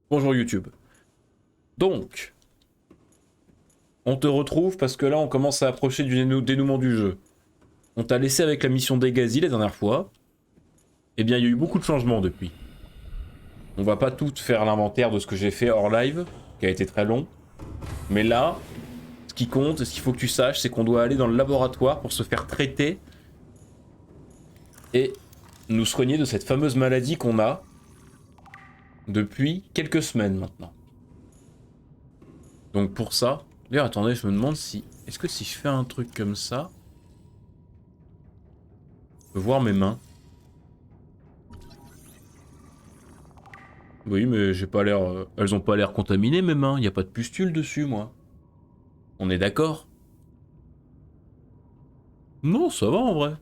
Bonjour YouTube. Donc, on te retrouve parce que là on commence à approcher du dénouement du jeu. On t'a laissé avec la mission d'Egazi la dernière fois. Eh bien, il y a eu beaucoup de changements depuis. On va pas tout faire l'inventaire de ce que j'ai fait hors live, qui a été très long. Mais là, ce qui compte, et ce qu'il faut que tu saches, c'est qu'on doit aller dans le laboratoire pour se faire traiter et nous soigner de cette fameuse maladie qu'on a depuis quelques semaines maintenant. Donc pour ça, d'ailleurs attendez, je me demande si... Est-ce que si je fais un truc comme ça, je peux voir mes mains? Oui, mais j'ai pas l'air... elles ont pas l'air contaminées mes mains, y a pas de pustules dessus moi. On est d'accord? Non, ça va en vrai.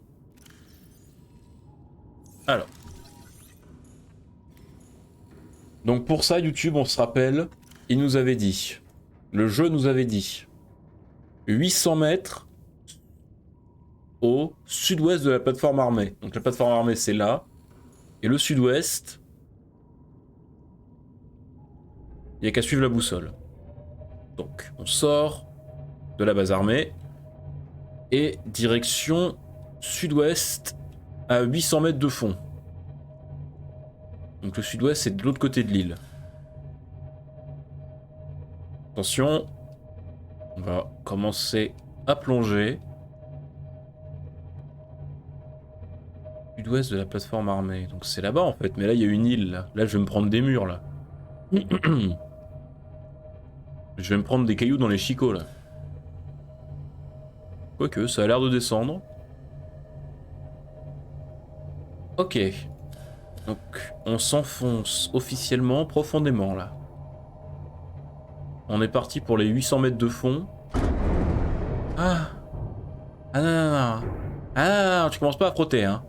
Alors. Donc pour ça, YouTube, on se rappelle, il nous avait dit, le jeu nous avait dit, 800 mètres au sud-ouest de la plateforme armée. Donc la plateforme armée c'est là, et le sud-ouest, il y a qu'à suivre la boussole. Donc on sort de la base armée, et direction sud-ouest à 800 mètres de fond. Donc le sud-ouest c'est de l'autre côté de l'île. Attention, on va commencer à plonger. Sud-ouest de la plateforme armée. Donc c'est là-bas en fait, mais là il y a une île là. Là je vais me prendre des murs là. Je vais me prendre des cailloux dans les chicots là. Quoique, ça a l'air de descendre. Ok. Donc on s'enfonce officiellement profondément là. On est parti pour les 800 mètres de fond. Ah. Ah non non non. Ah non, non, tu commences pas à frotter hein.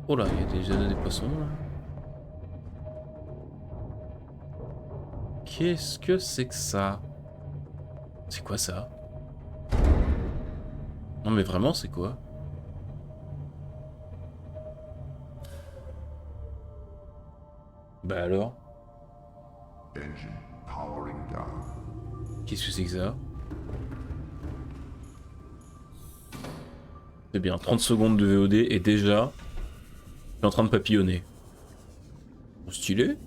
Oh là, il y a déjà des poissons là. Qu'est-ce que c'est que ça? C'est quoi ça? Non mais vraiment c'est quoi? Bah alors? Qu'est-ce que c'est que ça? C'est bien, 30 secondes de VOD et déjà, je suis en train de papillonner. Stylé?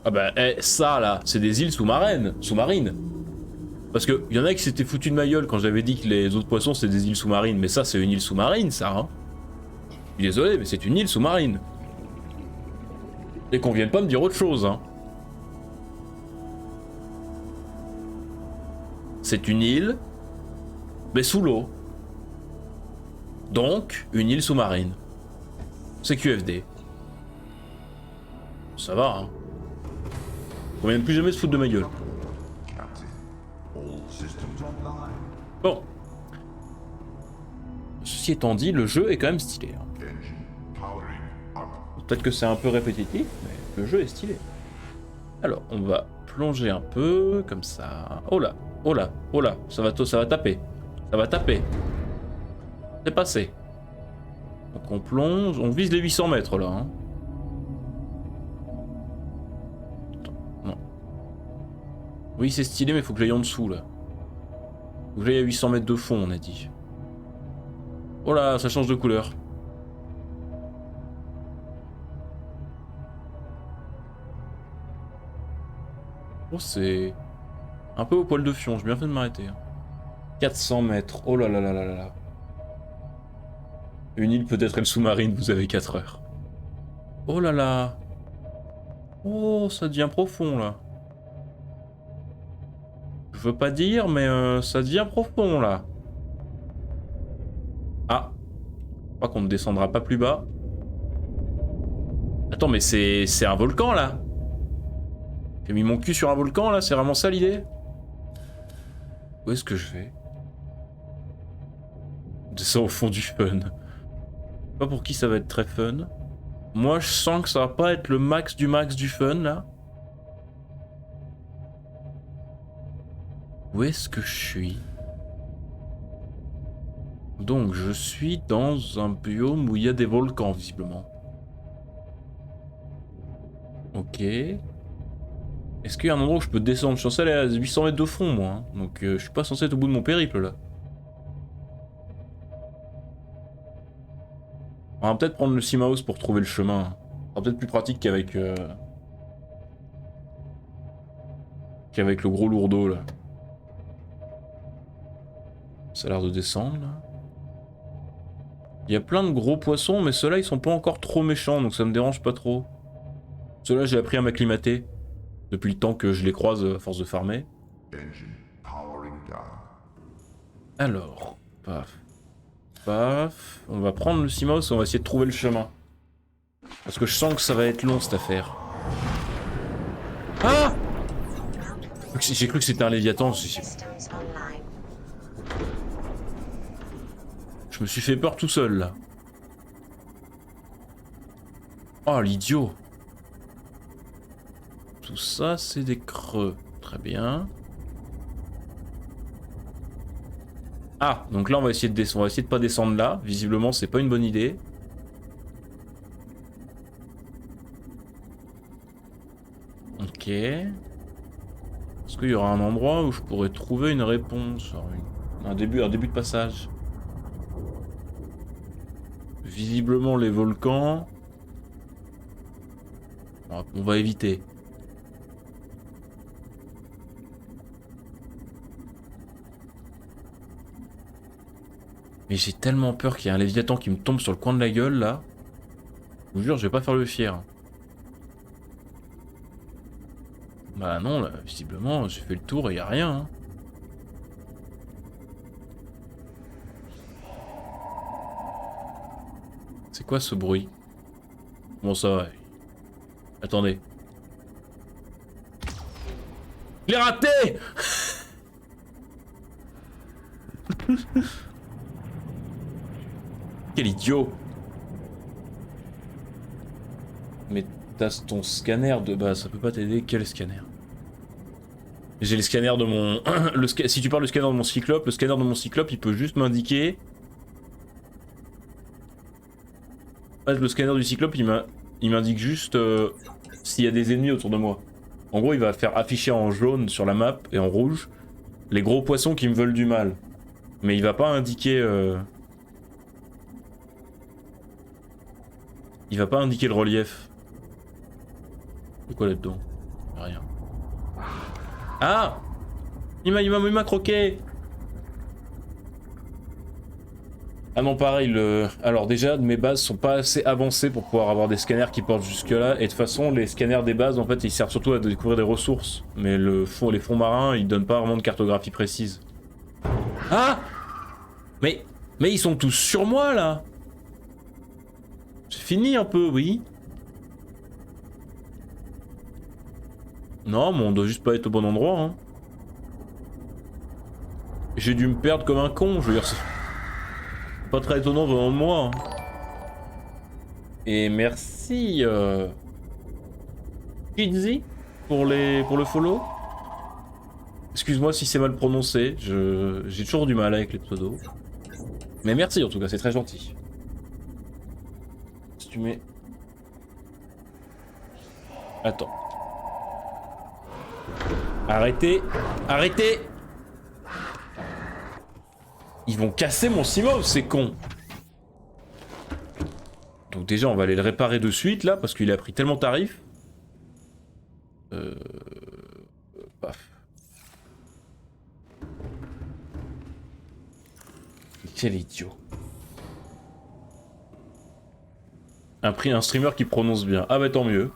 Ah bah, ça là, c'est des îles sous-marines. Parce que y en a qui s'étaient foutu de ma gueule quand j'avais dit que les autres poissons c'est des îles sous-marines, mais ça c'est une île sous-marine ça, hein. Je suis désolé, mais c'est une île sous-marine. Et qu'on vienne pas me dire autre chose, hein. C'est une île, mais sous l'eau. Donc, une île sous-marine. C'est QFD. Ça va, hein. On vient de plus jamais se foutre de ma gueule. Bon. Ceci étant dit, le jeu est quand même stylé, hein. Peut-être que c'est un peu répétitif, mais le jeu est stylé. Alors, on va plonger un peu, comme ça. Oh là, oh là, oh là, ça va taper. Ça va taper. C'est passé. Donc on plonge, on vise les 800 mètres là, hein. Attends, non. Oui, c'est stylé, mais faut que j'aille en dessous là. Faut que j'aille à 800 mètres de fond, on a dit. Oh là, ça change de couleur. Oh, c'est un peu au poil de fion, j'ai bien fait de m'arrêter, hein. 400 mètres, oh là là là là là. Une île peut-être elle sous-marine, vous avez 4 heures. Oh là là. Oh, ça devient profond là. Je veux pas dire, mais ça devient profond là. Ah. Je crois qu'on ne descendra pas plus bas. Attends, mais c'est un volcan là. J'ai mis mon cul sur un volcan là, c'est vraiment ça l'idée? Où est-ce que je vais? Descends au fond du fun. Pas pour qui ça va être très fun. Moi je sens que ça va pas être le max du fun là. Où est-ce que je suis? Donc je suis dans un biome où il y a des volcans visiblement. Ok. Est-ce qu'il y a un endroit où je peux descendre? Je suis censé aller à 800 mètres de fond, moi. Hein. Donc je suis pas censé être au bout de mon périple, là. On va peut-être prendre le Seamouse pour trouver le chemin. Ce sera peut-être plus pratique qu'avec le gros lourdeau, là. Ça a l'air de descendre, là. Il y a plein de gros poissons, mais ceux-là, ils sont pas encore trop méchants, donc ça me dérange pas trop. Ceux-là, j'ai appris à m'acclimater. Depuis le temps que je les croise à force de farmer. Alors, paf. Paf. On va prendre le Seamouse et on va essayer de trouver le chemin. Parce que je sens que ça va être long, cette affaire. Ah! J'ai cru que c'était un Léviathan. Je me suis fait peur tout seul, là. Oh, l'idiot. Tout ça, c'est des creux. Très bien. Ah, donc là, on va essayer de descendre. On va essayer de pas descendre là. Visiblement, c'est pas une bonne idée. Ok. Est-ce qu'il y aura un endroit où je pourrais trouver une réponse? Un début de passage. Visiblement, les volcans... On va éviter. Mais j'ai tellement peur qu'il y ait un Léviathan qui me tombe sur le coin de la gueule, là. Je vous jure, je vais pas faire le fier. Bah non, là, visiblement, j'ai fait le tour et y a rien. Hein. C'est quoi ce bruit? Bon, ça va. Attendez. Je l'ai raté! Quel idiot! Mais t'as ton scanner de base, ça peut pas t'aider. Quel scanner? J'ai le scanner de mon... Si tu parles du scanner de mon cyclope, le scanner de mon cyclope, il peut juste m'indiquer... Le scanner du cyclope, il m'indique juste s'il y a des ennemis autour de moi. En gros, il va faire afficher en jaune sur la map et en rouge les gros poissons qui me veulent du mal. Mais il va pas indiquer... Il va pas indiquer le relief. C'est quoi là-dedans? Rien. Ah! Il m'a croqué! Ah non, pareil, alors déjà, mes bases sont pas assez avancées pour pouvoir avoir des scanners qui portent jusque là, et de toute façon, les scanners des bases, en fait, ils servent surtout à découvrir des ressources, mais les fonds marins, ils donnent pas vraiment de cartographie précise. Ah! Mais ils sont tous sur moi, là! C'est fini un peu, oui. Non, mais on doit juste pas être au bon endroit, hein. J'ai dû me perdre comme un con, je veux dire, c'est pas très étonnant venant de moi. Hein. Et merci Kidzi pour le follow. Excuse-moi si c'est mal prononcé, j'ai toujours du mal avec les pseudos. Mais merci en tout cas, c'est très gentil. Si tu mets... Attends. Arrêtez. Arrêtez. Ils vont casser mon Seamouse, c'est con. Donc déjà, on va aller le réparer de suite, là, parce qu'il a pris tellement tarif. Paf. Quel idiot. Un streamer qui prononce bien. Ah bah tant mieux.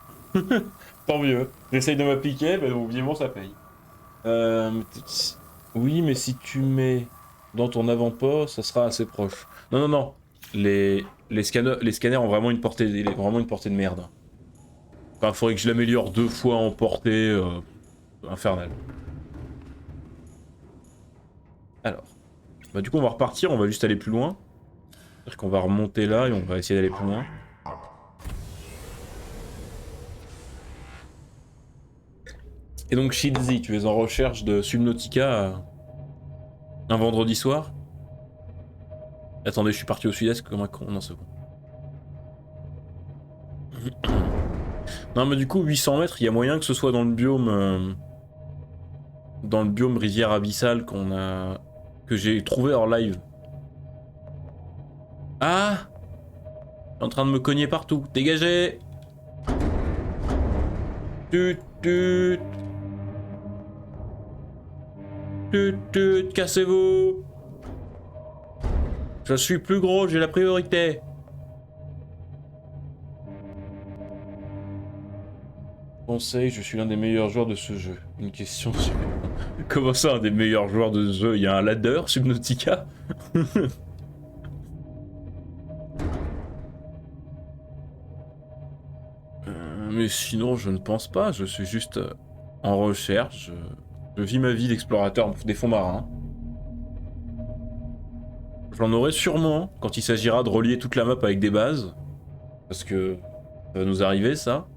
Tant mieux. J'essaye de m'appliquer, mais obviamente ça paye. Oui, mais si tu mets dans ton avant-poste, ça sera assez proche. Non, non, non. Les scanners ont vraiment une portée de merde. Enfin, faudrait que je l'améliore 2 fois en portée infernale. Alors. Bah du coup, on va repartir, on va juste aller plus loin. C'est-à-dire qu'on va remonter là et on va essayer d'aller plus loin. Et donc Shieldsy, tu es en recherche de Subnautica un vendredi soir? Attendez, je suis parti au sud-est comme un con. Non, c'est bon. Non mais du coup 800 mètres, il y a moyen que ce soit dans le biome rivière abyssale que j'ai trouvé hors live. Ah, je suis en train de me cogner partout. Dégagez. Tut tut. Tut tut, cassez-vous. Je suis plus gros, j'ai la priorité. Conseil, je suis l'un des meilleurs joueurs de ce jeu. Une question sur... Comment ça, un des meilleurs joueurs de ce jeu? Il y a un ladder, Subnautica? Mais sinon, je ne pense pas. Je suis juste en recherche. Je vis ma vie d'explorateur des fonds marins. J'en aurai sûrement quand il s'agira de relier toute la map avec des bases. Parce que ça va nous arriver, ça.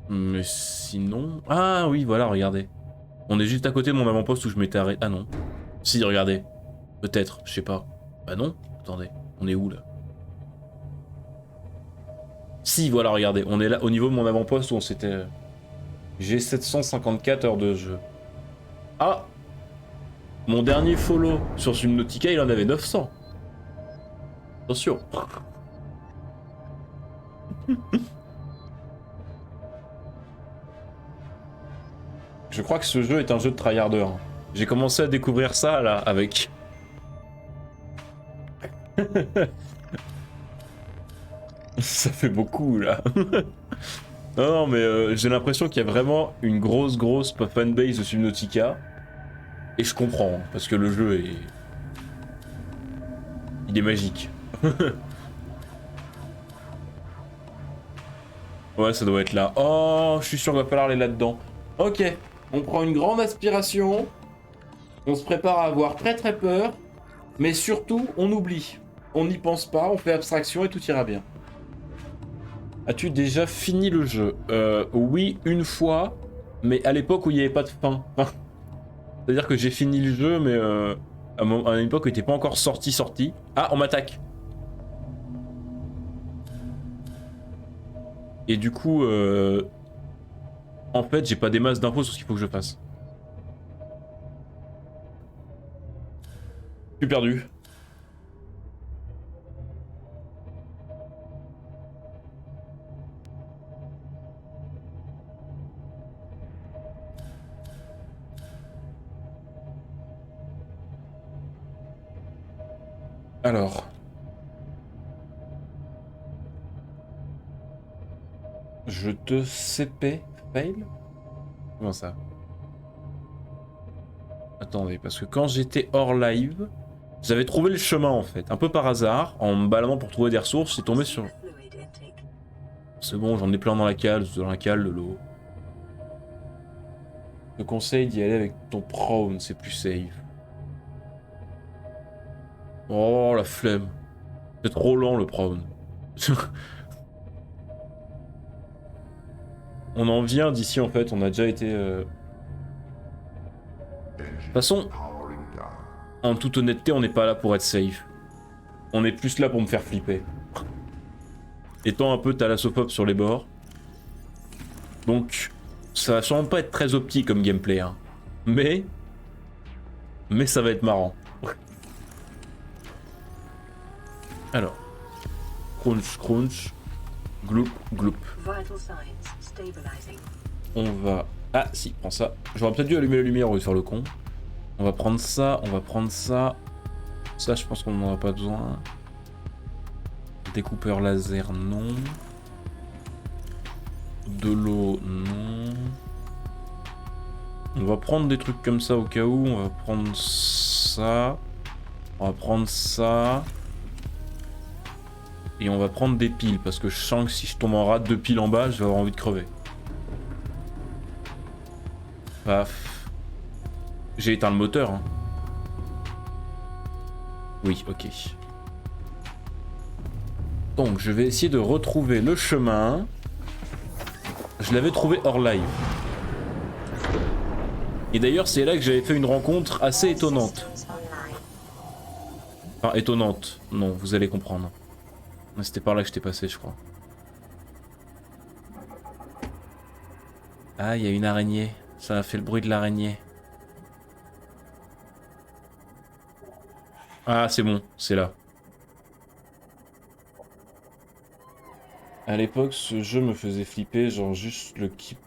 Mais sinon... Ah oui, voilà, regardez. On est juste à côté de mon avant-poste où je m'étais arrêté. Ah non. Si, regardez. Peut-être, je sais pas. Bah non, attendez. On est où, là? Si, voilà, regardez. On est là, au niveau de mon avant-poste où on s'était... J'ai 754 heures de jeu. Ah! Mon dernier follow sur Subnautica, il en avait 900. Attention. Je crois que ce jeu est un jeu de tryharder. J'ai commencé à découvrir ça là avec. Ça fait beaucoup là. Non mais j'ai l'impression qu'il y a vraiment une grosse fanbase de Subnautica. Et je comprends, parce que le jeu est... Il est magique. Ouais, ça doit être là. Oh, je suis sûr qu'il va falloir aller là-dedans. Ok, on prend une grande aspiration. On se prépare à avoir très peur. Mais surtout, on oublie. On n'y pense pas, on fait abstraction et tout ira bien. As-tu déjà fini le jeu? Oui, une fois. Mais à l'époque où il n'y avait pas de fin. C'est-à-dire que j'ai fini le jeu, mais à une époque où il n'était pas encore sorti. Ah, on m'attaque. Et du coup, en fait, j'ai pas des masses d'infos sur ce qu'il faut que je fasse. Je suis perdu. Alors. Je te CP fail? Comment ça? Attendez, parce que quand j'étais hors live, j'avais trouvé le chemin en fait, un peu par hasard, en me baladant pour trouver des ressources, j'ai tombé sur... C'est bon, j'en ai plein dans la cale, de l'eau. Je te conseille d'y aller avec ton prone, c'est plus safe. Oh la flemme. C'est trop lent le prone. On en vient d'ici en fait, on a déjà été... De toute façon, en toute honnêteté, on n'est pas là pour être safe. On est plus là pour me faire flipper. Étant un peu thalassophobe sur les bords. Donc, ça va sûrement pas être très optique comme gameplay. Hein. Mais ça va être marrant. Alors. Crunch, crunch. Gloop, gloop. On va... Ah si, prends ça. J'aurais peut-être dû allumer la lumière au lieu de faire le con. On va prendre ça, on va prendre ça. Ça, je pense qu'on n'en aura pas besoin. Découpeur laser, non. De l'eau, non. On va prendre des trucs comme ça au cas où. On va prendre ça. On va prendre ça. Et on va prendre des piles, parce que je sens que si je tombe en rate de piles en bas, je vais avoir envie de crever. Paf. J'ai éteint le moteur. Hein. Oui, ok. Donc, je vais essayer de retrouver le chemin. Je l'avais trouvé hors live. Et d'ailleurs, c'est là que j'avais fait une rencontre assez étonnante. Enfin, étonnante. Non, vous allez comprendre. C'était par là que j'étais passé, je crois. Ah, il y a une araignée. Ça a fait le bruit de l'araignée. Ah, c'est bon, c'est là. À l'époque, ce jeu me faisait flipper, genre juste le Keep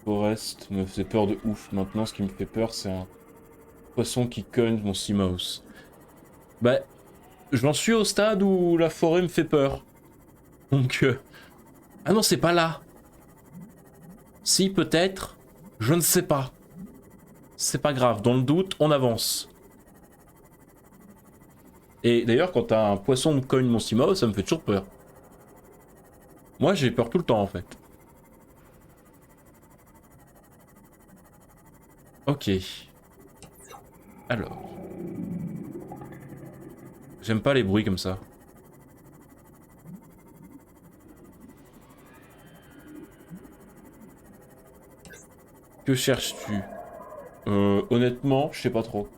Forest me faisait peur de ouf. Maintenant, ce qui me fait peur, c'est un poisson qui cogne mon Seamouse. Bah, j'en suis au stade où la forêt me fait peur. Donc, ah non, c'est pas là. Si, peut-être. Je ne sais pas. C'est pas grave. Dans le doute, on avance. Et d'ailleurs, quand un poisson me cogne mon Seamouse, ça me fait toujours peur. Moi, j'ai peur tout le temps, en fait. Ok. Alors. J'aime pas les bruits comme ça. Que cherches-tu? Honnêtement, je sais pas trop.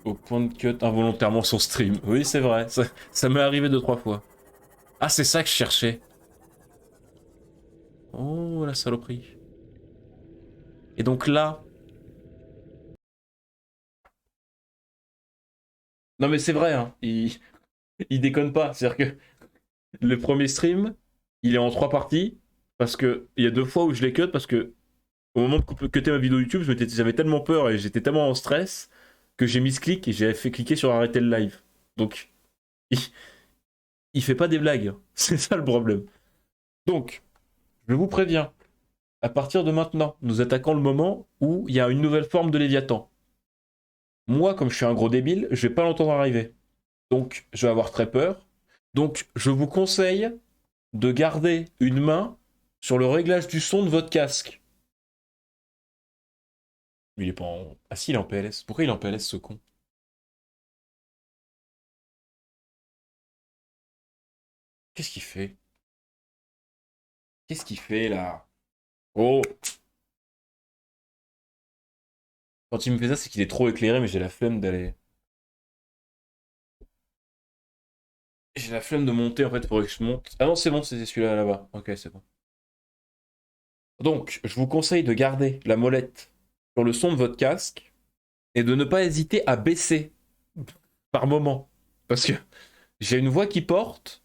Au point de cut involontairement sur stream. Oui, c'est vrai, ça m'est arrivé 2-3 fois. Ah, c'est ça que je cherchais. Oh, la saloperie. Et donc là... Non mais c'est vrai, hein, il déconne pas. C'est-à-dire que le premier stream, il est en 3 parties, parce que il y a 2 fois où je l'ai cut, parce que au moment de cutter ma vidéo YouTube, j'avais tellement peur et j'étais tellement en stress que j'ai mis ce clic et j'ai fait cliquer sur arrêter le live. Donc, il, il fait pas des blagues. Hein. C'est ça le problème. Donc, je vous préviens, à partir de maintenant, nous attaquons le moment où il y a une nouvelle forme de Léviathan. Moi, comme je suis un gros débile, je vais pas l'entendre arriver. Donc, je vais avoir très peur. Donc, je vous conseille de garder une main sur le réglage du son de votre casque. Il est pas en... Ah si, il est en PLS. Pourquoi il est en PLS, ce con? Qu'est-ce qu'il fait? Qu'est-ce qu'il fait, là? Oh! Quand il me fait ça, c'est qu'il est trop éclairé, mais j'ai la flemme d'aller... J'ai la flemme de monter, en fait, faudrait que je monte. Ah non, c'est bon, c'est celui-là, là-bas. Ok, c'est bon. Donc, je vous conseille de garder la molette sur le son de votre casque et de ne pas hésiter à baisser par moment. Parce que j'ai une voix qui porte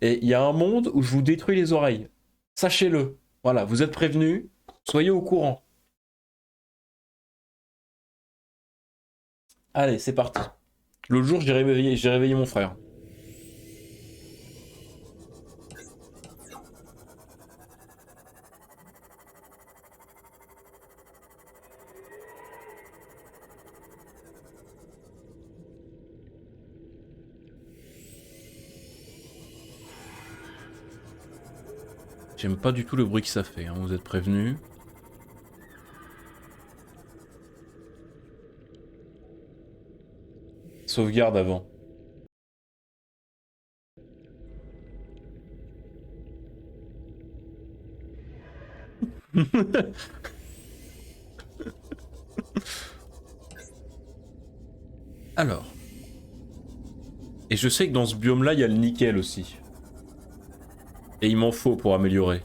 et il y a un monde où je vous détruis les oreilles. Sachez-le. Voilà, vous êtes prévenus, soyez au courant. Allez, c'est parti. L'autre jour, j'ai réveillé mon frère. J'aime pas du tout le bruit que ça fait, hein, vous êtes prévenus. Sauvegarde avant. Alors. Et je sais que dans ce biome-là, il y a le nickel aussi. Et il m'en faut pour améliorer.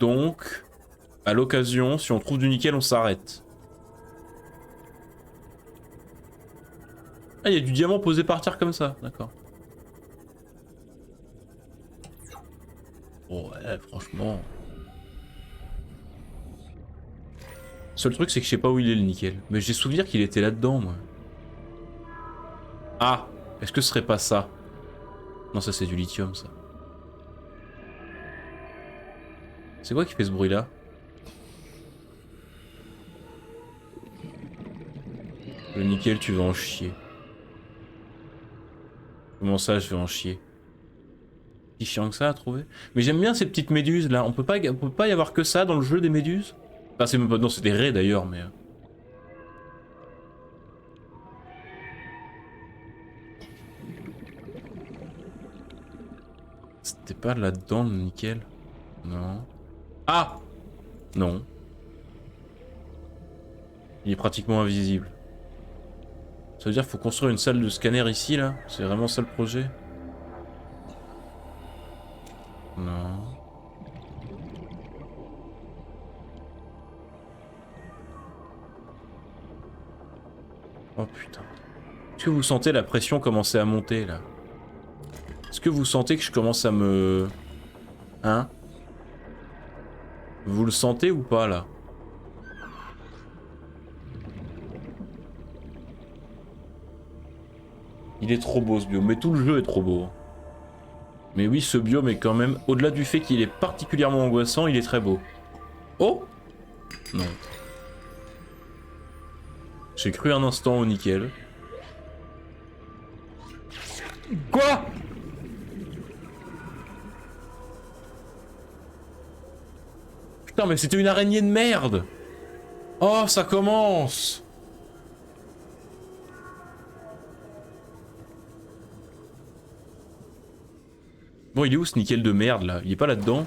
Donc, à l'occasion, si on trouve du nickel, on s'arrête. Ah, il y a du diamant posé par terre comme ça, d'accord. Oh ouais, franchement. Seul truc, c'est que je sais pas où il est le nickel. Mais j'ai souvenir qu'il était là-dedans, moi. Ah, est-ce que ce serait pas ça? Non, ça c'est du lithium, ça. C'est quoi qui fait ce bruit-là? Le nickel, tu vas en chier. Comment ça, je vais en chier? Si chiant que ça à trouver. Mais j'aime bien ces petites méduses là. On peut pas y avoir que ça dans le jeu des méduses. Enfin, c'est même pas. Non, c'est des raies d'ailleurs, mais. C'était pas là-dedans le nickel? Non. Ah! Non. Il est pratiquement invisible. Ça veut dire qu'il faut construire une salle de scanner ici, là? C'est vraiment ça le projet? Non. Oh putain. Est-ce que vous sentez la pression commencer à monter, là? Est-ce que vous sentez que je commence à me... Hein? Vous le sentez ou pas, là? Il est trop beau ce biome, mais tout le jeu est trop beau. Mais oui, ce biome est quand même, au-delà du fait qu'il est particulièrement angoissant, il est très beau. Oh! Non. J'ai cru un instant au nickel. Quoi? Putain, mais c'était une araignée de merde! Oh, ça commence! Bon, il est où ce nickel de merde là? Il est pas là-dedans?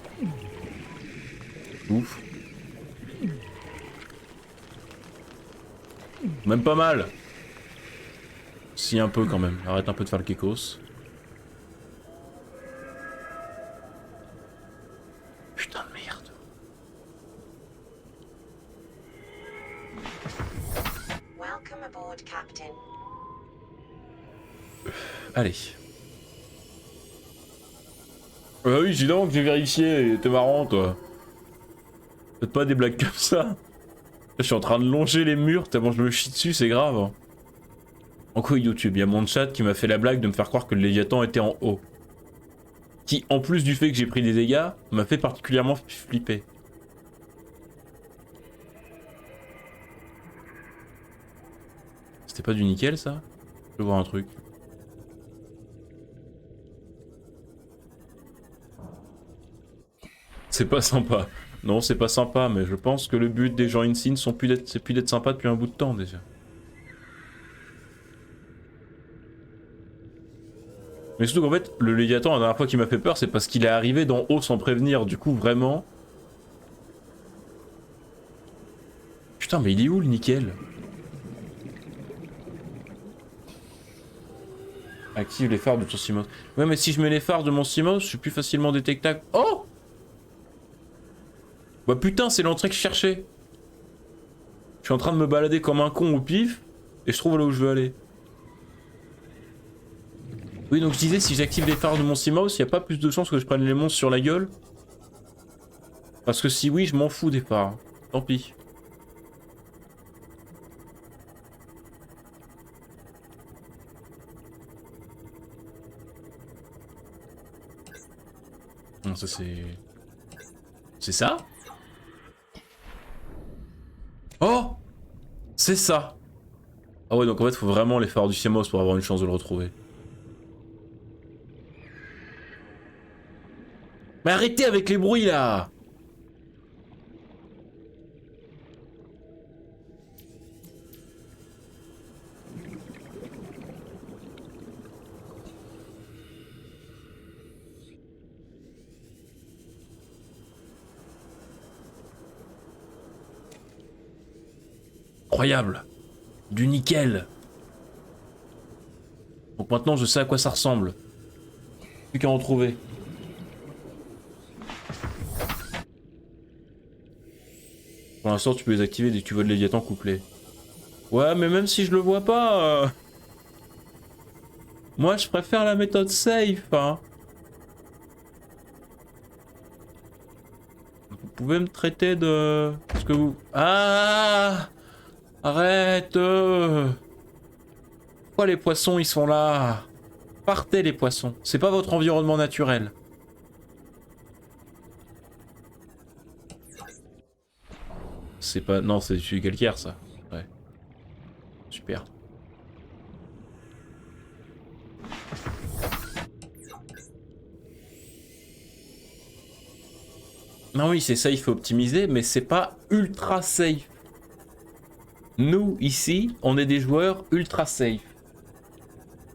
Ouf. Même pas mal. Si, un peu quand même. Arrête un peu de faire le kekos. Putain de merde. Welcome aboard, Captain. Allez. Ah oui, dis donc, j'ai vérifié. T'es marrant, toi. Faites pas des blagues comme ça. Je suis en train de longer les murs tellement je me chie dessus, c'est grave. Hein. En quoi YouTube, il y a mon chat qui m'a fait la blague de me faire croire que le Léviathan était en haut. Qui, en plus du fait que j'ai pris des dégâts, m'a fait particulièrement flipper. C'était pas du nickel ça? Je veux voir un truc. C'est pas sympa. Non, c'est pas sympa, mais je pense que le but des gens in-scene, c'est plus d'être sympa depuis un bout de temps déjà. Mais surtout qu'en fait, le Léviathan, la dernière fois qu'il m'a fait peur, c'est parce qu'il est arrivé d'en haut sans prévenir. Du coup, vraiment... Putain, mais il est où le nickel? Active les phares de ton Simos. Ouais, mais si je mets les phares de mon Simos, je suis plus facilement détectable. Oh! Bah putain, c'est l'entrée que je cherchais. Je suis en train de me balader comme un con au pif, et je trouve là où je veux aller. Oui, donc je disais, si j'active les phares de mon Simos, il n'y a pas plus de chances que je prenne les monstres sur la gueule? Parce que si oui, je m'en fous des phares. Tant pis. Non, ça c'est... C'est ça? Oh! C'est ça! Ah ouais, donc en fait, faut vraiment les phares du Simos pour avoir une chance de le retrouver. Mais arrêtez avec les bruits là! Incroyable! Du nickel! Donc maintenant je sais à quoi ça ressemble. Plus qu'à en trouver. Pour l'instant tu peux les activer dès que tu vois le Léviathan couplé. Ouais, mais même si je le vois pas... Moi je préfère la méthode safe, hein. Vous pouvez me traiter de... Est-ce que vous... Ah! Arrête! Pourquoi les poissons ils sont là? Partez les poissons, c'est pas votre environnement naturel. C'est pas... Non, c'est du calcaire ça. Ouais. Super. Non oui, c'est safe optimisé, mais c'est pas ultra safe. Nous, ici, on est des joueurs ultra safe.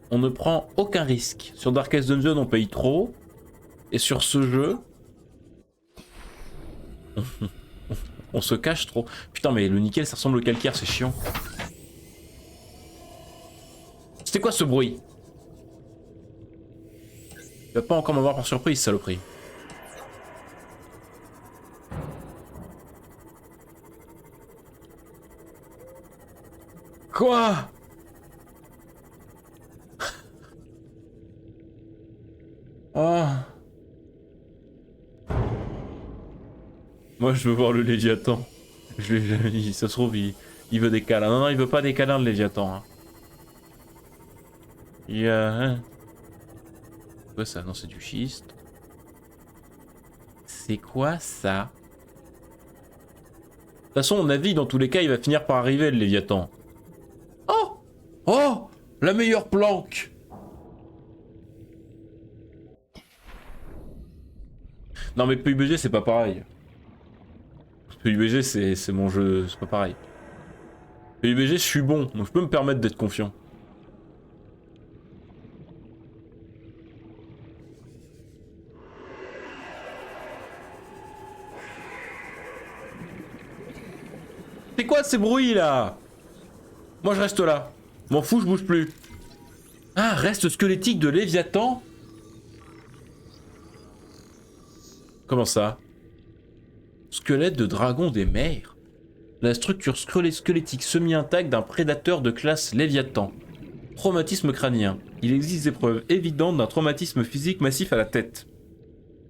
On ne prend aucun risque. Sur Darkest Dungeon, on paye trop. Et sur ce jeu... on se cache trop. Putain, mais le nickel, ça ressemble au calcaire, c'est chiant. C'était quoi ce bruit? Il va pas encore m'avoir par surprise, saloperie. Quoi? Oh. Moi je veux voir le Léviathan. Ça se trouve il veut des câlins. Non non il veut pas des câlins le Léviathan. Hein. Il y a... Hein. C'est quoi ça? Non c'est du schiste. C'est quoi ça? De toute façon on navigue dans tous les cas il va finir par arriver le Léviathan. Oh! Oh! La meilleure planque! Non mais PUBG c'est pas pareil. PUBG c'est mon jeu, c'est pas pareil. PUBG je suis bon, donc je peux me permettre d'être confiant. C'est quoi ces bruits là? Moi je reste là. M'en fous, je bouge plus. Ah, reste squelettique de Léviathan? Comment ça? Squelette de dragon des mers. La structure squelettique semi-intacte d'un prédateur de classe Léviathan. Traumatisme crânien. Il existe des preuves évidentes d'un traumatisme physique massif à la tête.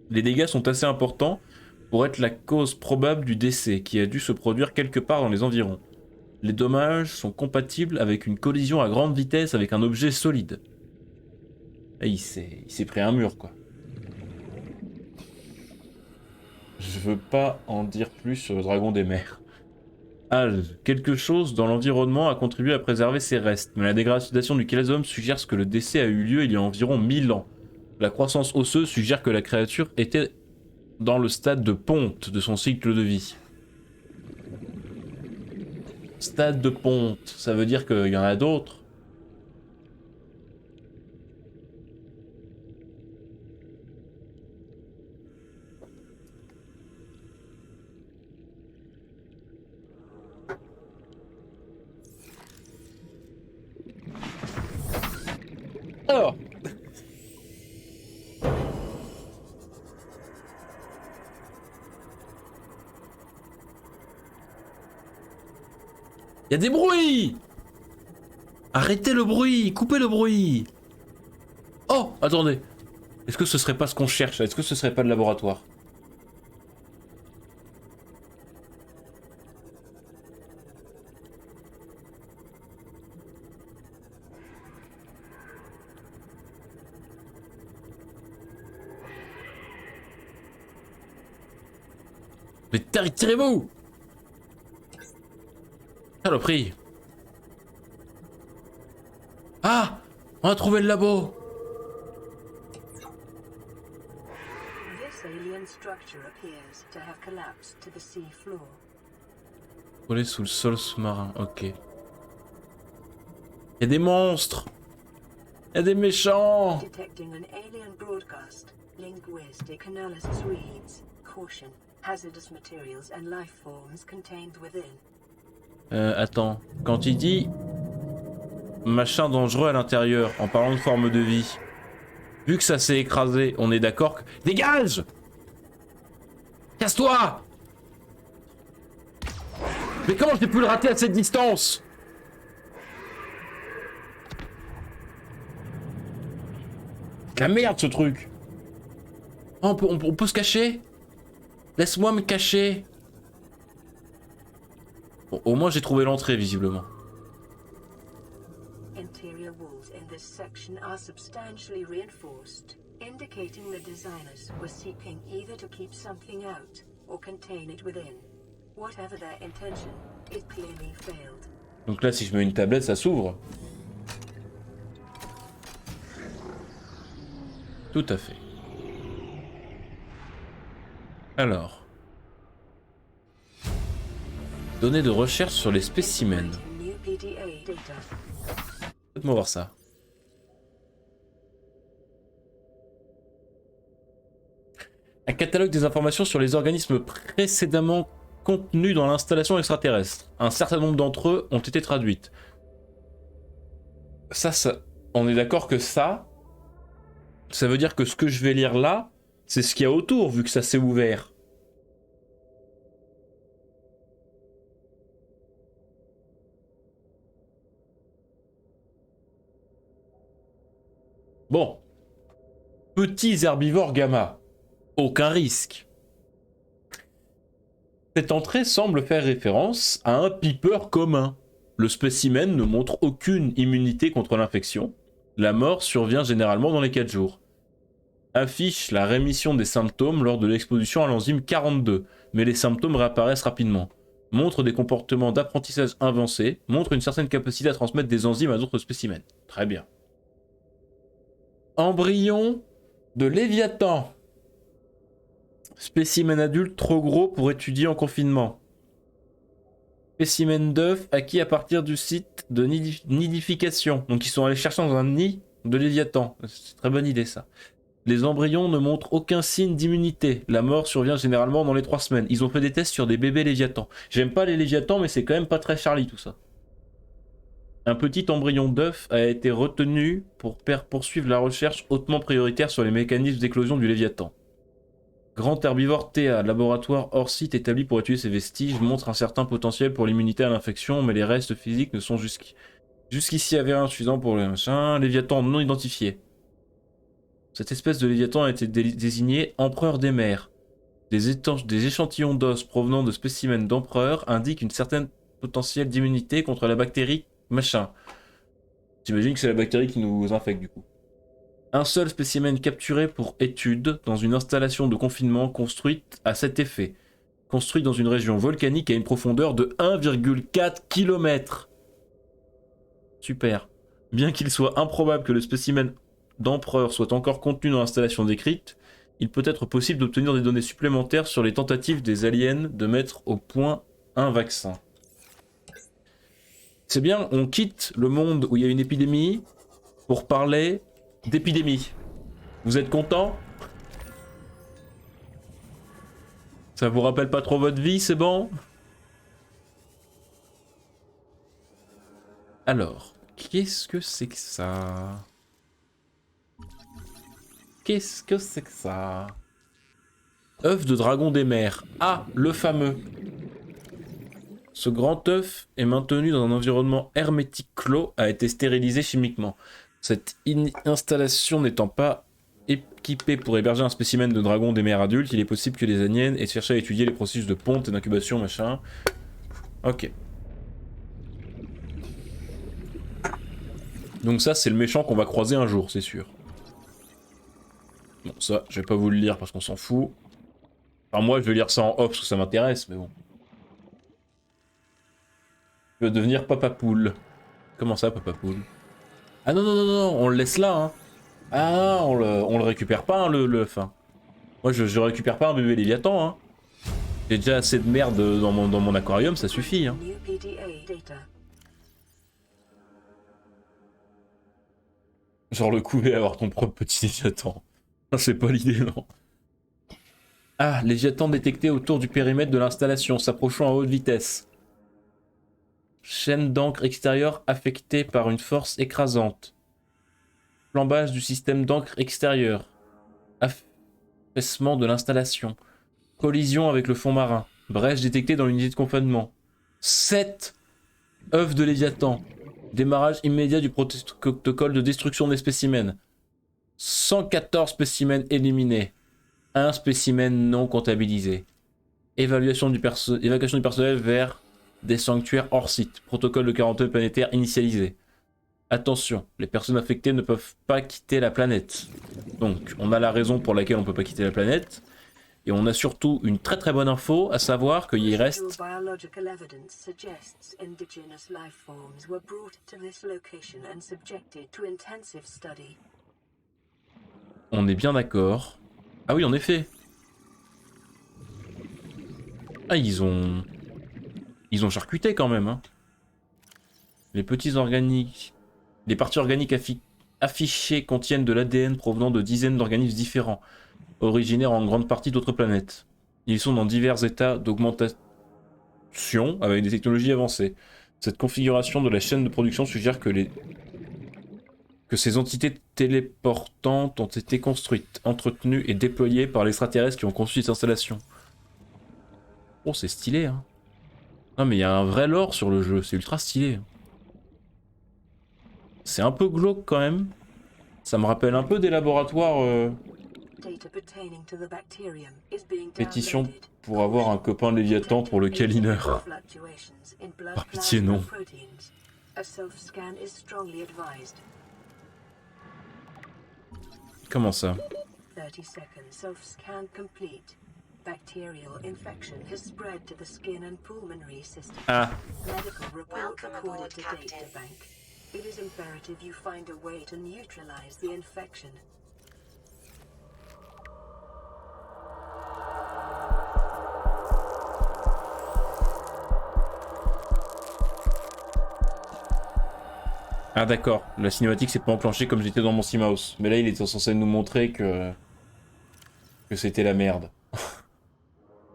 Les dégâts sont assez importants pour être la cause probable du décès qui a dû se produire quelque part dans les environs. Les dommages sont compatibles avec une collision à grande vitesse avec un objet solide. Et il s'est pris un mur quoi. Je veux pas en dire plus sur le dragon des mers. Alge, quelque chose dans l'environnement a contribué à préserver ses restes, mais la dégradation du chélazome suggère que le décès a eu lieu il y a environ 1000 ans. La croissance osseuse suggère que la créature était dans le stade de ponte de son cycle de vie. Stade de ponte, ça veut dire qu'il y en a d'autres. Alors. Il y a des bruits! Arrêtez le bruit! Coupez le bruit! Oh! Attendez! Est-ce que ce serait pas ce qu'on cherche? Est-ce que ce serait pas le laboratoire? Mais tirez-vous! Saloperie! Ah! On a trouvé le labo! This alien structure appears to have collapsed to the sea floor. Collé sous le sol sous-marin, ok. Il y a des monstres! Il y a des méchants! Detecting an alien broadcast. Linguistic analysis reads, caution, hazardous materials and life forms contained within. Attends, quand il dit machin dangereux à l'intérieur, en parlant de forme de vie, vu que ça s'est écrasé, on est d'accord que... Dégage! Casse-toi! Mais comment j'ai pu le rater à cette distance? La merde ce truc! Oh, on peut se cacher? Laisse-moi me cacher! Bon, au moins j'ai trouvé l'entrée visiblement. Interior walls in this section are substantially reinforced, indicating the designers were seeking either to keep something out or contain it within. Whatever their intention, it clearly failed. Donc là si je mets une tablette ça s'ouvre. Tout à fait. Alors. Données de recherche sur les spécimens. New PDA data. Faites-moi voir ça. Un catalogue des informations sur les organismes précédemment contenus dans l'installation extraterrestre. Un certain nombre d'entre eux ont été traduites. Ça On est d'accord que ça veut dire que ce que je vais lire là, c'est ce qu'il y a autour, vu que ça s'est ouvert. Bon. Petits herbivores gamma. Aucun risque. Cette entrée semble faire référence à un pipeur commun. Le spécimen ne montre aucune immunité contre l'infection. La mort survient généralement dans les 4 jours. Affiche la rémission des symptômes lors de l'exposition à l'enzyme 42, mais les symptômes réapparaissent rapidement. Montre des comportements d'apprentissage avancés, montre une certaine capacité à transmettre des enzymes à d'autres spécimens. Très bien. Embryon de Léviathan. Spécimen adulte trop gros pour étudier en confinement. Spécimen d'œuf acquis à partir du site de nidification. Donc ils sont allés chercher dans un nid de Léviathan. C'est une très bonne idée ça. Les embryons ne montrent aucun signe d'immunité. La mort survient généralement dans les 3 semaines. Ils ont fait des tests sur des bébés Léviathans. J'aime pas les Léviathans, mais c'est quand même pas très Charlie tout ça. Un petit embryon d'œuf a été retenu pour poursuivre la recherche hautement prioritaire sur les mécanismes d'éclosion du Léviathan. Grand herbivore TA, laboratoire hors site établi pour étudier ces vestiges, montre un certain potentiel pour l'immunité à l'infection, mais les restes physiques ne sont jusqu'ici avérés insuffisants pour le machin. Léviathan non identifié. Cette espèce de Léviathan a été désignée empereur des mers. Des échantillons d'os provenant de spécimens d'empereurs indiquent une certaine potentiel d'immunité contre la bactérie machin. J'imagine que c'est la bactérie qui nous infecte du coup. Un seul spécimen capturé pour étude dans une installation de confinement construite à cet effet. Construite dans une région volcanique à une profondeur de 1,4 km. Super. Bien qu'il soit improbable que le spécimen d'empereur soit encore contenu dans l'installation décrite, il peut être possible d'obtenir des données supplémentaires sur les tentatives des aliens de mettre au point un vaccin. C'est bien, on quitte le monde où il y a une épidémie pour parler d'épidémie. Vous êtes content? Ça vous rappelle pas trop votre vie, c'est bon? Alors, qu'est-ce que c'est que ça? Qu'est-ce que c'est que ça? œuf de dragon des mers. Ah, le fameux. Ce grand œuf est maintenu dans un environnement hermétique clos, a été stérilisé chimiquement. Cette installation n'étant pas équipée pour héberger un spécimen de dragon des mers adultes, il est possible que les aliens aient cherché à étudier les processus de ponte et d'incubation, machin. Ok. Donc ça, c'est le méchant qu'on va croiser un jour, c'est sûr. Bon, ça, je vais pas vous le lire parce qu'on s'en fout. Enfin, moi, je vais lire ça en off parce que ça m'intéresse, mais bon. Je veux devenir Papa Poule. Comment ça, Papa Poule? Ah non, non, non, non, on le laisse là, hein. Ah, on le récupère pas, hein, le fin. Moi, je récupère pas un bébé Léviathan, hein. J'ai déjà assez de merde dans mon aquarium, ça suffit, hein. Genre le coup et avoir ton propre petit Léviathan. C'est pas l'idée, non. Ah, Léviathan détecté autour du périmètre de l'installation, s'approchant à haute vitesse. Chaîne d'encre extérieure affectée par une force écrasante. Flambage du système d'encre extérieur. Affaissement de l'installation. Collision avec le fond marin. Brèche détectée dans l'unité de confinement. 7 œufs de Léviathan. Démarrage immédiat du protocole de destruction des spécimens. 114 spécimens éliminés. 1 spécimen non comptabilisé. Évacuation du personnel vers des sanctuaires hors site. Protocole de quarantaine planétaire initialisé. Attention, les personnes affectées ne peuvent pas quitter la planète. Donc, on a la raison pour laquelle on ne peut pas quitter la planète. Et on a surtout une très très bonne info, à savoir qu'il y reste... On est bien d'accord. Ah oui, en effet. Ah, ils ont charcuté quand même, hein. Les petits organiques... Les parties organiques affichées contiennent de l'ADN provenant de dizaines d'organismes différents, originaires en grande partie d'autres planètes. Ils sont dans divers états d'augmentation avec des technologies avancées. Cette configuration de la chaîne de production suggère que que ces entités téléportantes ont été construites, entretenues et déployées par l'extraterrestre qui ont conçu cette installation. Oh, c'est stylé, hein. Non, mais il y a un vrai lore sur le jeu, c'est ultra stylé. C'est un peu glauque quand même. Ça me rappelle un peu des laboratoires pétition pour avoir un copain Léviathan pour le câliner. Par pitié, non. Comment ça? Bacterial infection has spread to the skin and pulmonary system. Ah. Medical report recorded to databank. It is imperative you find a way to neutralize the infection. Ah d'accord, la cinématique s'est pas enclenchée comme j'étais dans mon Mouse. Mais là il était censé nous montrer que c'était la merde.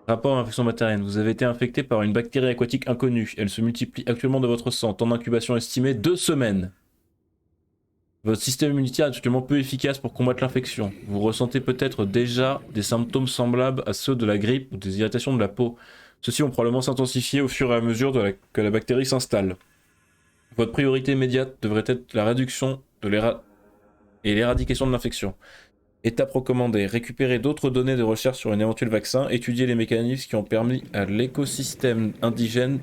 Rapport à l'infection bactérienne. Vous avez été infecté par une bactérie aquatique inconnue. Elle se multiplie actuellement dans votre sang. Temps d'incubation estimé 2 semaines. Votre système immunitaire est actuellement peu efficace pour combattre l'infection. Vous ressentez peut-être déjà des symptômes semblables à ceux de la grippe ou des irritations de la peau. Ceux-ci vont probablement s'intensifier au fur et à mesure que la bactérie s'installe. Votre priorité immédiate devrait être la réduction et l'éradication de l'infection. Étape recommandée, récupérer d'autres données de recherche sur un éventuel vaccin, étudier les mécanismes qui ont permis à l'écosystème indigène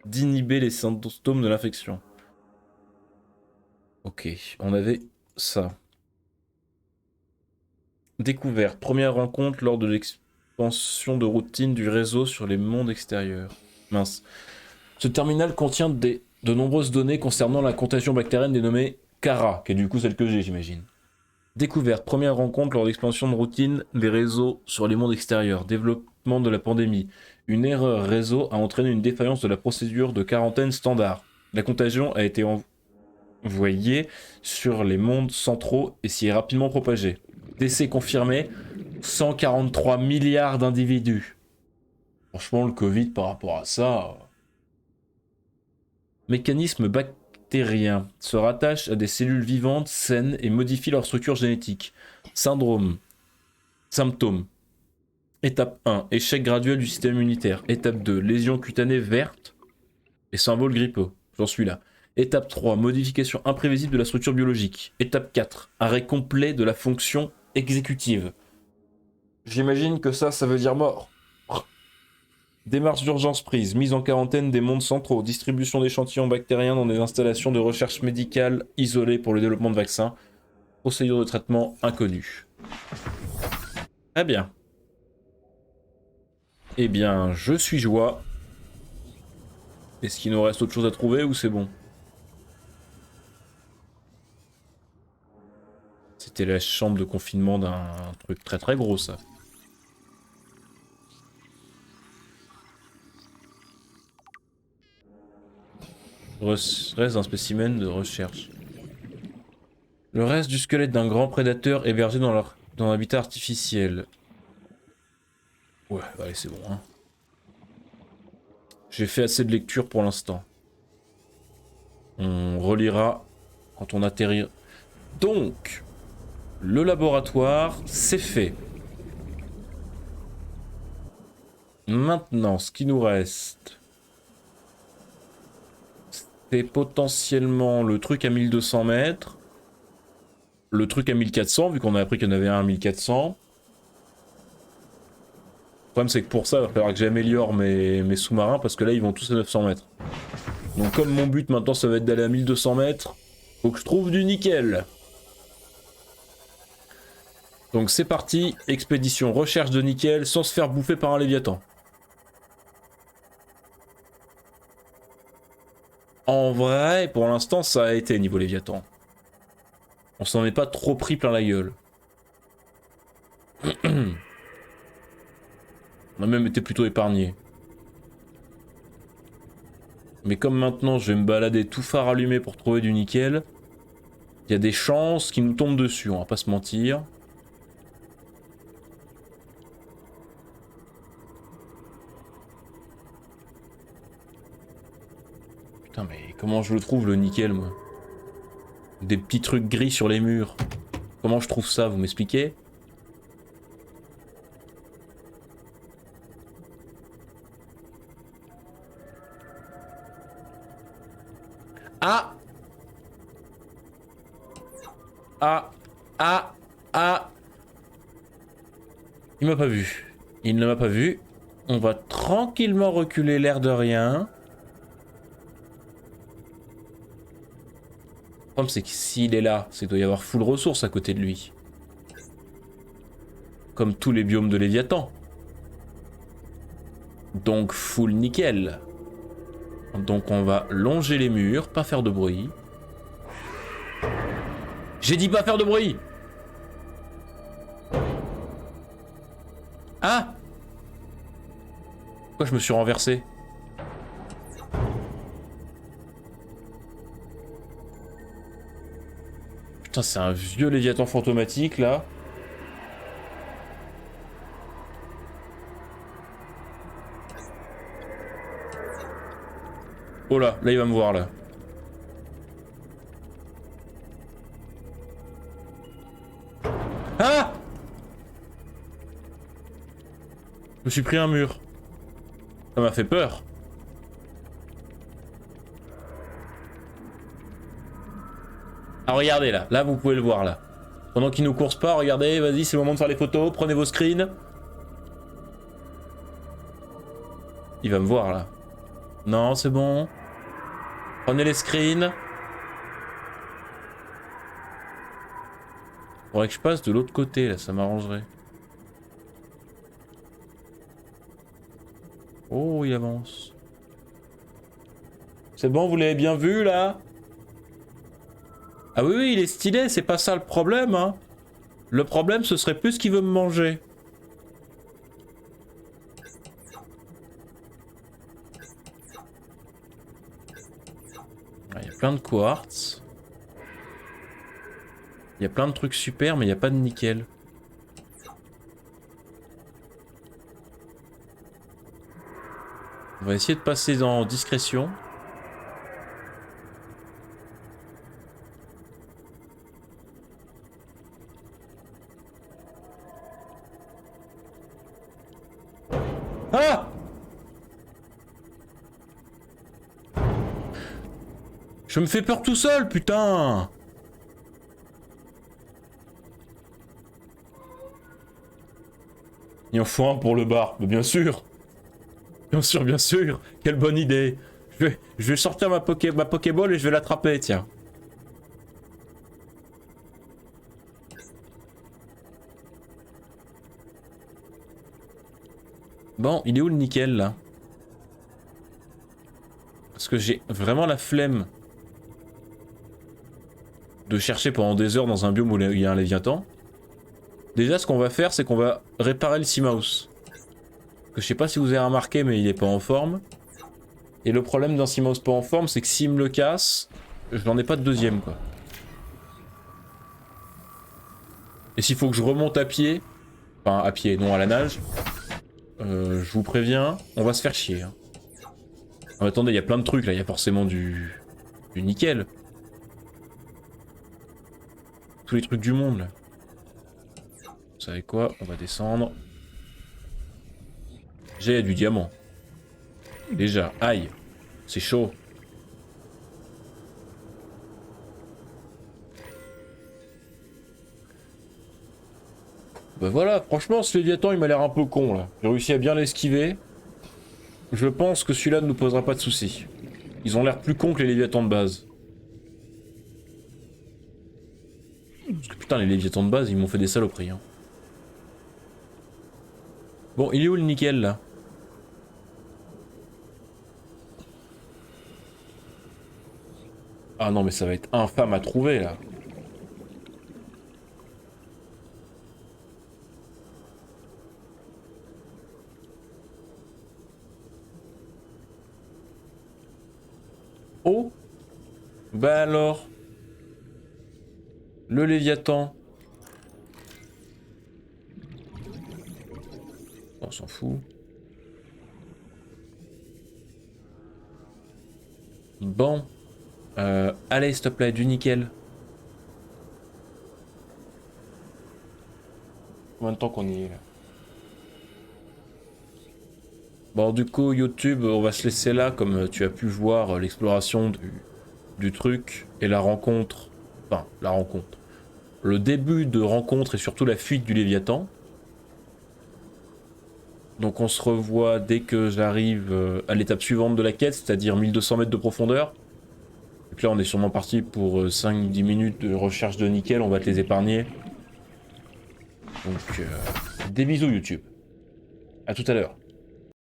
d'inhiber les symptômes de l'infection. Ok, on avait ça. Découverte, première rencontre lors de l'expansion de routine du réseau sur les mondes extérieurs. Mince. Ce terminal contient de nombreuses données concernant la contagion bactérienne dénommée CARA, qui est du coup celle que j'ai, j'imagine. Découverte, première rencontre lors de l'expansion de routine des réseaux sur les mondes extérieurs. Développement de la pandémie. Une erreur réseau a entraîné une défaillance de la procédure de quarantaine standard. La contagion a été envoyée sur les mondes centraux et s'y est rapidement propagée. Décès confirmé, 143 milliards d'individus. Franchement, le Covid par rapport à ça... Mécanisme bactérien se rattache à des cellules vivantes saines et modifie leur structure génétique. Symptômes. Étape 1, échec graduel du système immunitaire. Étape 2, lésion cutanée verte et symbole grippeux. J'en suis là. Étape 3, modification imprévisible de la structure biologique. Étape 4, arrêt complet de la fonction exécutive. J'imagine que ça veut dire mort. Démarche d'urgence prise, mise en quarantaine des mondes centraux, distribution d'échantillons bactériens dans des installations de recherche médicale isolées pour le développement de vaccins, procédure de traitement inconnue. Très bien. Eh bien, je suis joie. Est-ce qu'il nous reste autre chose à trouver ou c'est bon? C'était la chambre de confinement d'un truc très très gros ça. Reste d'un spécimen de recherche. Le reste du squelette d'un grand prédateur hébergé dans l'habitat artificiel. Ouais, allez, c'est bon. Hein. J'ai fait assez de lecture pour l'instant. On relira quand on atterrit. Donc, le laboratoire, c'est fait. Maintenant, ce qui nous reste... c'est potentiellement le truc à 1200 mètres. Le truc à 1400, vu qu'on a appris qu'il y en avait un à 1400. Le problème, c'est que pour ça, il va falloir que j'améliore mes sous-marins, parce que là, ils vont tous à 900 mètres. Donc, comme mon but maintenant, ça va être d'aller à 1200 mètres, faut que je trouve du nickel. Donc, c'est parti. Expédition recherche de nickel sans se faire bouffer par un Léviathan. En vrai, pour l'instant, ça a été niveau Léviathan. On s'en est pas trop pris plein la gueule. On a même été plutôt épargné. Mais comme maintenant je vais me balader tout phare allumé pour trouver du nickel, il y a des chances qu'il nous tombe dessus, on va pas se mentir. Putain mais comment je le trouve le nickel moi? Des petits trucs gris sur les murs. Comment je trouve ça, vous m'expliquez? Ah! Ah! Ah! Ah! Il m'a pas vu. Il ne m'a pas vu. On va tranquillement reculer l'air de rien. Le problème c'est que s'il est là, c'est qu'il doit y avoir full ressources à côté de lui. Comme tous les biomes de Léviathan. Donc full nickel. Donc on va longer les murs, pas faire de bruit. J'ai dit pas faire de bruit! Ah! Pourquoi je me suis renversé? Putain, c'est un vieux Léviathan fantomatique là. Oh là, là il va me voir là. Ah! Je me suis pris un mur. Ça m'a fait peur. Ah regardez là, là vous pouvez le voir là. Pendant qu'il nous course pas, regardez, vas-y c'est le moment de faire les photos, prenez vos screens. Il va me voir là. Non c'est bon. Prenez les screens. Faudrait que je passe de l'autre côté là, ça m'arrangerait. Oh il avance. C'est bon, vous l'avez bien vu là? Ah oui, oui, il est stylé, c'est pas ça le problème, hein. Le problème, ce serait plus qu'il veut me manger. Il y a plein de quartz. Il y a plein de trucs super, mais il n'y a pas de nickel. On va essayer de passer dans discrétion. Ah! Je me fais peur tout seul, putain! Il en faut un pour le bar, mais bien sûr! Bien sûr, bien sûr! Quelle bonne idée! Je vais sortir ma Pokéball et je vais l'attraper, tiens. Bon, il est où le nickel là? Parce que j'ai vraiment la flemme de chercher pendant des heures dans un biome où il y a un Léviathan. Déjà, ce qu'on va faire, c'est qu'on va réparer le Seamouse. Que je sais pas si vous avez remarqué, mais il est pas en forme. Et le problème d'un Seamouse pas en forme, c'est que s'il me le casse, je n'en ai pas de deuxième quoi. Et s'il faut que je remonte à pied, enfin à pied, non à la nage, je vous préviens, on va se faire chier. Hein. Ah, attendez, il y a plein de trucs là, il y a forcément du nickel. Tous les trucs du monde là. Vous savez quoi? On va descendre. J'ai du diamant. Déjà, aïe, c'est chaud. Bah voilà, franchement ce Léviathan il m'a l'air un peu con là. J'ai réussi à bien l'esquiver. Je pense que celui-là ne nous posera pas de soucis. Ils ont l'air plus cons que les Léviathans de base. Parce que putain les Léviathans de base ils m'ont fait des saloperies. Hein. Bon, il est où le nickel là? Ah non mais ça va être infâme à trouver là. Oh? Bah alors? Le Léviathan. On s'en fout. Bon. Allez, s'il te plaît, du nickel. Combien de temps qu'on y est là? Bon, du coup, YouTube, on va se laisser là, comme tu as pu voir l'exploration du truc et la rencontre. Enfin, la rencontre. Le début de rencontre et surtout la fuite du Léviathan. Donc on se revoit dès que j'arrive à l'étape suivante de la quête, c'est-à-dire 1200 mètres de profondeur. Et puis là on est sûrement parti pour 5-10 minutes de recherche de nickel, on va te les épargner. Donc des bisous YouTube. À tout à l'heure.